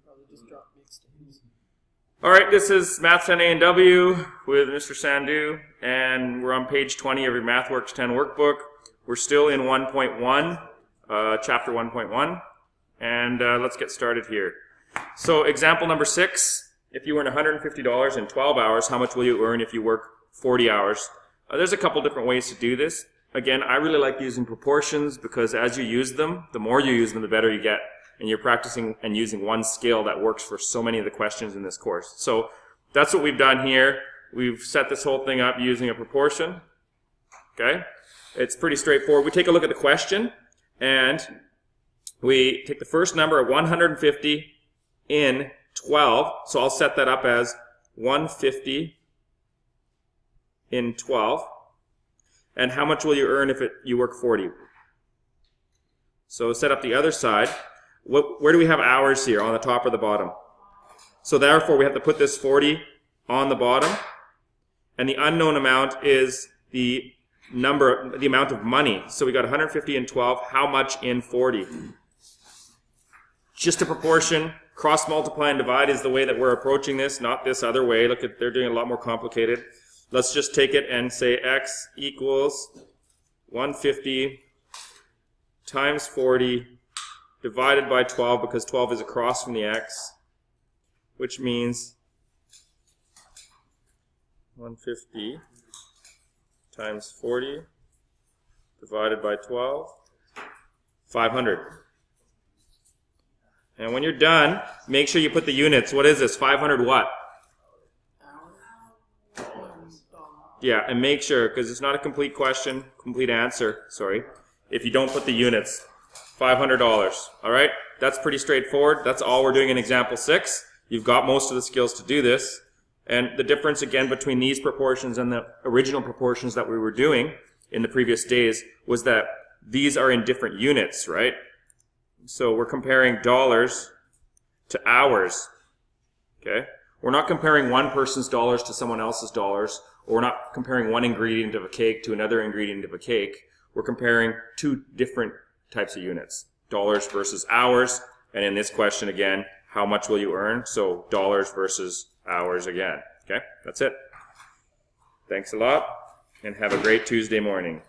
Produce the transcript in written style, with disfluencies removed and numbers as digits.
probably just drop mixtapes. All right, this is Math10 A&W with Mr. Sandhu, and we're on page 20 of your Mathworks 10 workbook. We're still in 1.1, chapter 1.1, and let's get started here. So example number 6, if you earn $150 in 12 hours, how much will you earn if you work 40 hours? There's a couple different ways to do this. Again, I really like using proportions because as you use them, the more you use them, the better you get. And you're practicing and using one skill that works for so many of the questions in this course. So that's what we've done here. We've set this whole thing up using a proportion. Okay? It's pretty straightforward. We take a look at the question, and we take the first number of 150 in 12. So I'll set that up as 150 in 12. And how much will you earn if you work 40? So set up the other side. Where do we have hours here, on the top or the bottom? So therefore, we have to put this 40 on the bottom. And the unknown amount is the amount of money. So we got 150 in 12. How much in 40? Just a proportion. Cross multiply and divide is the way that we're approaching this, not this other way. Look at, they're doing it a lot more complicated. Let's just take it and say x equals 150 times 40 divided by 12, because 12 is across from the x, which means 150 times 40 divided by 12, 500. And when you're done, make sure you put the units. What is this? 500 what? Yeah, and make sure, because it's not a complete question, complete answer, sorry, if you don't put the units. $500. All right, that's pretty straightforward. That's all we're doing in example 6. You've got most of the skills to do this. And the difference, again, between these proportions and the original proportions that we were doing in the previous days was that these are in different units, right? So we're comparing dollars to hours, okay? We're not comparing one person's dollars to someone else's dollars, or we're not comparing one ingredient of a cake to another ingredient of a cake. We're comparing two different types of units, dollars versus hours, and in this question again, how much will you earn? So dollars versus hours again. Okay, that's it. Thanks a lot, and have a great Tuesday morning.